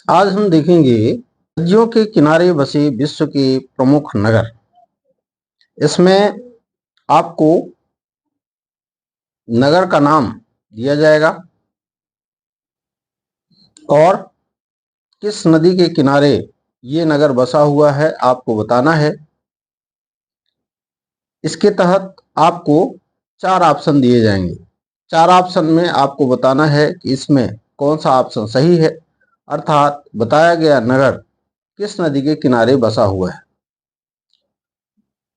आज हम देखेंगे नदियों के किनारे बसे विश्व के प्रमुख नगर। इसमें आपको नगर का नाम दिया जाएगा और किस नदी के किनारे ये नगर बसा हुआ है आपको बताना है। इसके तहत आपको 4 ऑप्शन दिए जाएंगे। 4 ऑप्शन में आपको बताना है कि इसमें कौन सा ऑप्शन सही है, अर्थात बताया गया नगर किस नदी के किनारे बसा हुआ है।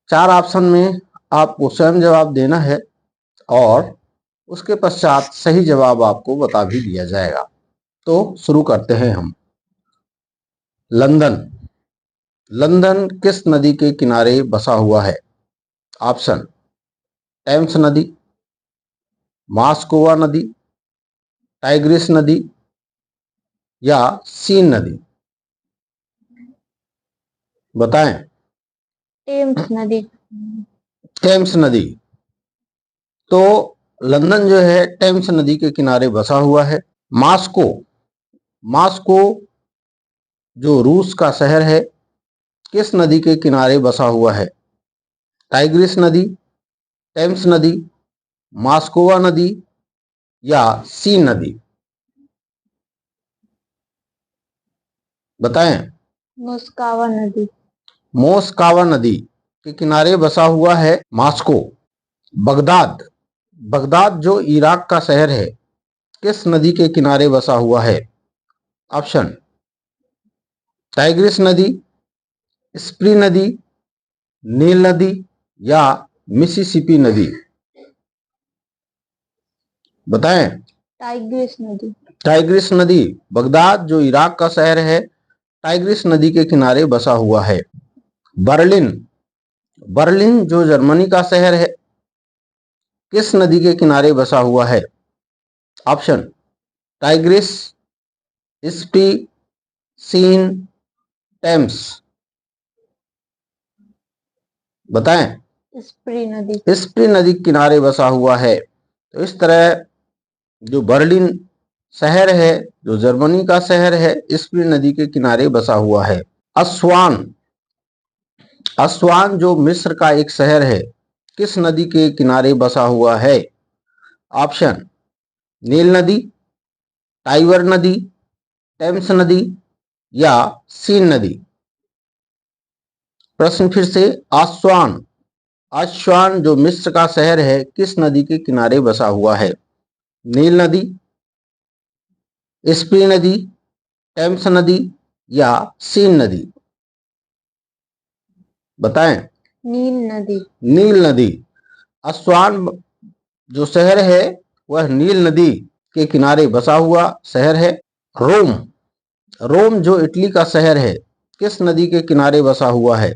4 ऑप्शन में आपको स्वयं जवाब देना है और उसके पश्चात सही जवाब आपको बता भी दिया जाएगा। तो शुरू करते हैं हम। लंदन। लंदन किस नदी के किनारे बसा हुआ है? ऑप्शन: टेम्स नदी, मास्कोवा नदी, टाइग्रिस नदी या सीन नदी। बताएं। टेम्स नदी। टेम्स नदी। तो लंदन जो है टेम्स नदी के किनारे बसा हुआ है। मास्को। मास्को जो रूस का शहर है, किस नदी के किनारे बसा हुआ है? टाइग्रिस नदी, टेम्स नदी, मास्कोवा नदी या सीन नदी। बताएं। मोस्कावा नदी। मोस्कावा नदी के किनारे बसा हुआ है मास्को। बगदाद। बगदाद जो इराक का शहर है, किस नदी के किनारे बसा हुआ है? ऑप्शन: टाइग्रिस नदी, स्प्री नदी, नील नदी या मिसिसिपी नदी। बताएं। टाइग्रिस नदी। टाइग्रिस नदी। बगदाद जो इराक का शहर है, टाइग्रिस नदी के किनारे बसा हुआ है। बर्लिन। बर्लिन जो जर्मनी का शहर है, किस नदी के किनारे बसा हुआ है? Option: Tigris, Spree, Seine, Thames. बताएं। स्प्री नदी। स्प्री नदी के किनारे बसा हुआ है। तो इस तरह जो बर्लिन शहर है, जो जर्मनी का शहर है, स्प्री नदी के किनारे बसा हुआ है। अस्वान। अस्वान जो मिस्र का एक शहर है, किस नदी के किनारे बसा हुआ है? ऑप्शन: नील नदी, टाइबर नदी, टेम्स नदी या सीन नदी। प्रश्न फिर से। आस्वान। आस्वान जो मिस्र का शहर है, किस नदी के किनारे बसा हुआ है? नील नदी, स्प्री नदी, टेम्स नदी या सीन नदी। बताएं। नील नदी। नील नदी। अस्वान जो शहर है वह नील नदी के किनारे बसा हुआ शहर है। रोम। रोम जो इटली का शहर है, किस नदी के किनारे बसा हुआ है?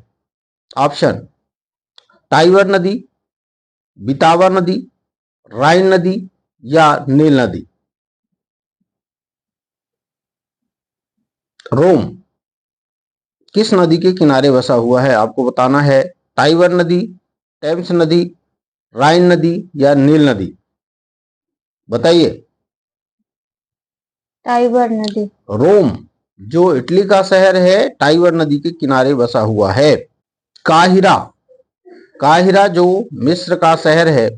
ऑप्शन: टाइबर नदी, बितावा नदी, राइन नदी या नील नदी। रोम किस नदी के किनारे बसा हुआ है आपको बताना है। टाइबर नदी, टेम्स नदी, राइन नदी या नील नदी। बताइए। टाइबर नदी। रोम जो इटली का शहर है, टाइबर नदी के किनारे बसा हुआ है। काहिरा। काहिरा जो मिस्र का शहर है,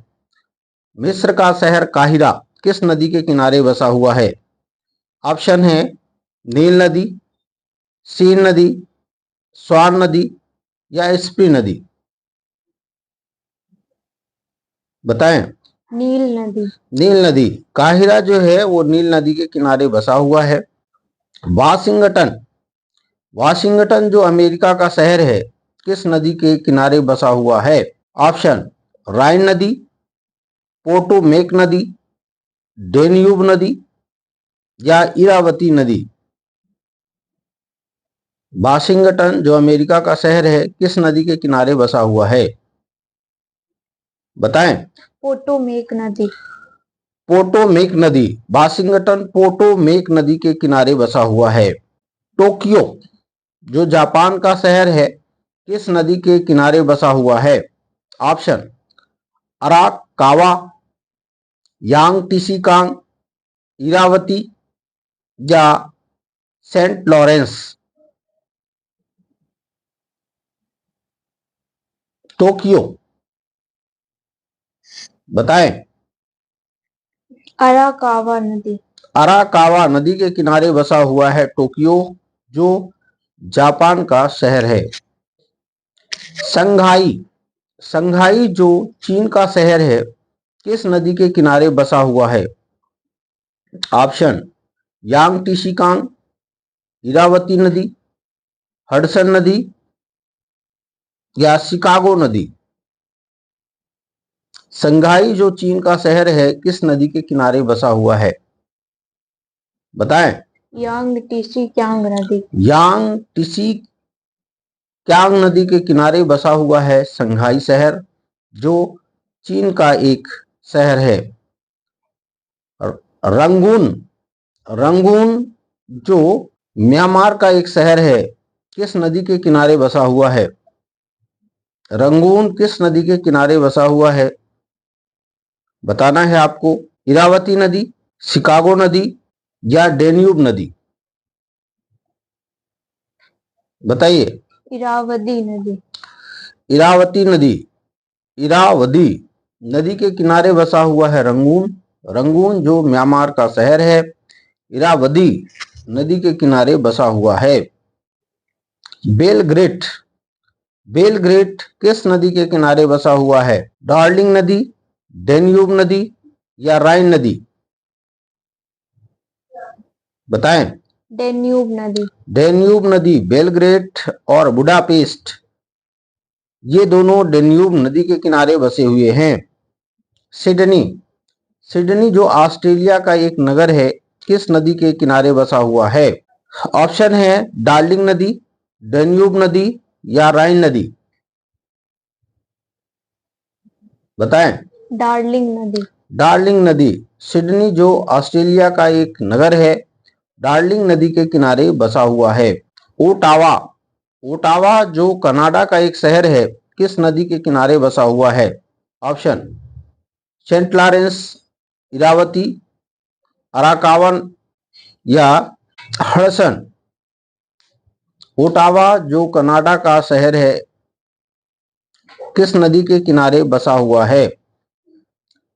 मिस्र का शहर काहिरा किस नदी के किनारे बसा हुआ है? ऑप्शन है: नील नदी, सीन नदी, स्वान नदी या स्प्री नदी। बताएं। नील नदी। नील नदी। काहिरा जो है वो नील नदी के किनारे बसा हुआ है। वाशिंगटन। वाशिंगटन जो अमेरिका का शहर है, किस नदी के किनारे बसा हुआ है? ऑप्शन: राइन नदी, पोटोमेक नदी, डेन्यूब नदी या इरावती नदी। वाशिंगटन जो अमेरिका का शहर है, किस नदी के किनारे बसा हुआ है? बताएं। पोटोमेक नदी। पोटोमेक नदी। वाशिंगटन पोटोमेक नदी के किनारे बसा हुआ है। टोक्यो जो जापान का शहर है, किस नदी के किनारे बसा हुआ है? ऑप्शन: अराकावा, यांग टीसीकांग, इरावती या सेंट लॉरेंस। टोक्यो। बताएं। अराकावा नदी। अराकावा नदी के किनारे बसा हुआ है टोक्यो, जो जापान का शहर है। संघाई। संघाई जो चीन का शहर है, किस नदी के किनारे बसा हुआ है? ऑप्शन यांग टीसीकांग, इरावती नदी, हडसन नदी या शिकागो नदी। संघाई जो चीन का शहर है, किस नदी के किनारे बसा हुआ है? बताएं। यांग टीसी क्यांग नदी। यांग टीसी क्यांग नदी के किनारे बसा हुआ है संघाई शहर, जो चीन का एक शहर है। रंगून। रंगून जो म्यांमार का एक शहर है, किस नदी के किनारे बसा हुआ है? रंगून किस नदी के किनारे बसा हुआ है? बताना है आपको। इरावती नदी, शिकागो नदी या डेन्यूब नदी। बताइए। इरावदी नदी। इरावती नदी। इरावदी नदी के किनारे बसा हुआ है रंगून। रंगून जो म्यांमार का शहर है, इरावदी नदी के किनारे बसा हुआ है। बेलग्रेड। बेलग्रेड किस नदी के किनारे बसा हुआ है? डार्लिंग नदी, डेन्यूब नदी या राइन नदी। बताएं। डेन्यूब नदी। डेन्यूब नदी। बेलग्रेड और बुडापेस्ट, ये दोनों डेन्यूब नदी के किनारे बसे हुए हैं। सिडनी। सिडनी जो ऑस्ट्रेलिया का एक नगर है, किस नदी के किनारे बसा हुआ है? ऑप्शन है डार्लिंग नदी, डेन्यूब नदी या राइन नदी। बताएं। डार्लिंग नदी। डार्लिंग नदी। सिडनी जो ऑस्ट्रेलिया का एक नगर है, डार्लिंग नदी के किनारे बसा हुआ है। ओटावा। ओटावा जो कनाडा का एक शहर है, किस नदी के किनारे बसा हुआ है? ऑप्शन सेंट लॉरेंस, इरावती, अराकावन या हडसन। ओटावा जो कनाडा का शहर है, किस नदी के किनारे बसा हुआ है?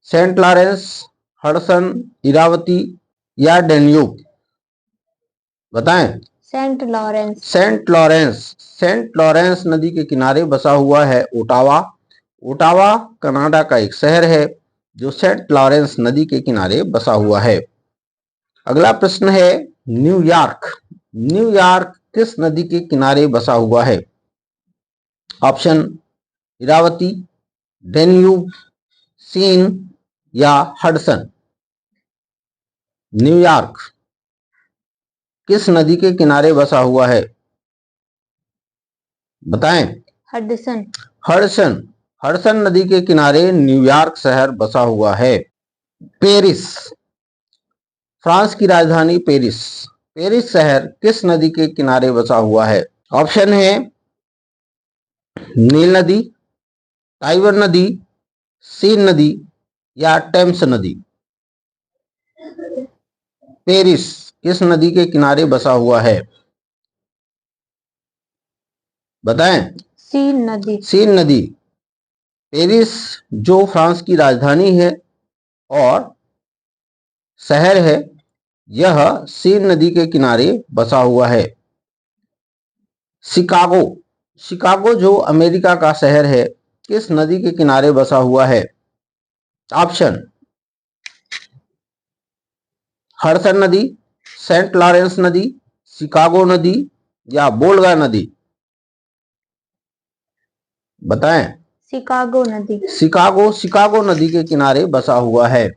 सेंट लॉरेंस, हडसन, इरावती या डेन्यूब। बताएं। Saint Lawrence. Saint Lawrence. Saint Lawrence नदी के किनारे बसा हुआ है ओटावा। ओटावा कनाडा का एक शहर है, जो सेंट लॉरेंस नदी के किनारे बसा हुआ है। अगला प्रश्न है न्यूयॉर्क। न्यूयॉर्क किस नदी के किनारे बसा हुआ है? ऑप्शन इरावती, डेन्यूब, सीन या हडसन। न्यूयॉर्क किस नदी के किनारे बसा हुआ है? बताएं। हडसन। हडसन। हडसन नदी के किनारे न्यूयॉर्क शहर बसा हुआ है। पेरिस। फ्रांस की राजधानी पेरिस। पेरिस शहर किस नदी के किनारे बसा हुआ है? ऑप्शन है नील नदी, टाइबर नदी, सीन नदी या टेम्स नदी। पेरिस किस नदी के किनारे बसा हुआ है? बताएं। सीन नदी। सीन नदी। पेरिस जो फ्रांस की राजधानी है और शहर है, यह सीन नदी के किनारे बसा हुआ है। शिकागो। शिकागो जो अमेरिका का शहर है, किस नदी के किनारे बसा हुआ है? ऑप्शन हडसन नदी, सेंट लॉरेंस नदी, शिकागो नदी या बोल्गा नदी। बताएं। शिकागो नदी। शिकागो। शिकागो नदी के किनारे बसा हुआ है।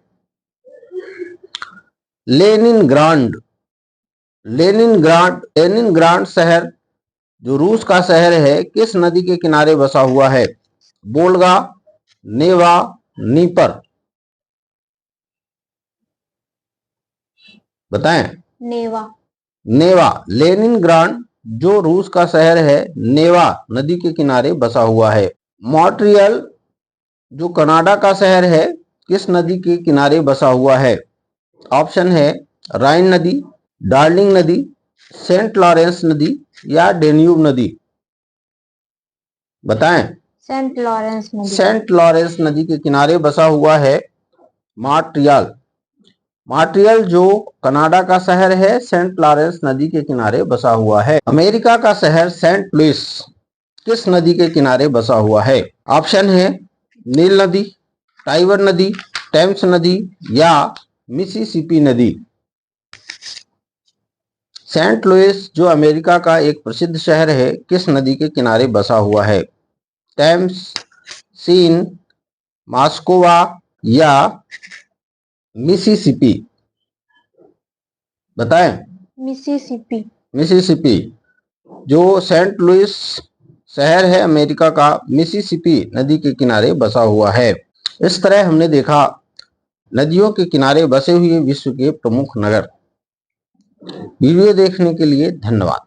लेनिनग्राड। लेनिनग्राड। लेनिनग्राड शहर जो रूस का शहर है, किस नदी के किनारे बसा हुआ है? बोल्गा, नेवा, नीपर। बताएं। नेवा। नेवा। लेनिनग्राड जो रूस का शहर है, नेवा नदी के किनारे बसा हुआ है। मॉन्ट्रियल जो कनाडा का शहर है, किस नदी के किनारे बसा हुआ है? ऑप्शन है राइन नदी, डार्लिंग नदी, सेंट लॉरेंस नदी या डेन्यूब नदी? बताएं। सेंट लॉरेंस नदी। सेंट लॉरेंस नदी के किनारे बसा हुआ है मॉन्ट्रियल। मॉन्ट्रियल जो कनाडा का शहर है, सेंट लॉरेंस नदी के किनारे बसा हुआ है। अमेरिका का शहर सेंट लुइस किस नदी के किनारे बसा हुआ है? ऑप्शन है नील नदी, टाइबर नदी, टेम्स नदी या मिसिसिपी नदी। सेंट लुइस जो अमेरिका का एक प्रसिद्ध शहर है, किस नदी के किनारे बसा हुआ है? टेम्स, सीन, मॉस्कोवा या मिसिसिपी? बताएं। मिसिसिपी। मिसिसिपी। जो सेंट लुइस शहर है अमेरिका का, मिसिसिपी नदी के किनारे बसा हुआ है। इस तरह हमने देखा नदियों के किनारे बसे हुए विश्व के प्रमुख नगर। वीडियो देखने के लिए धन्यवाद।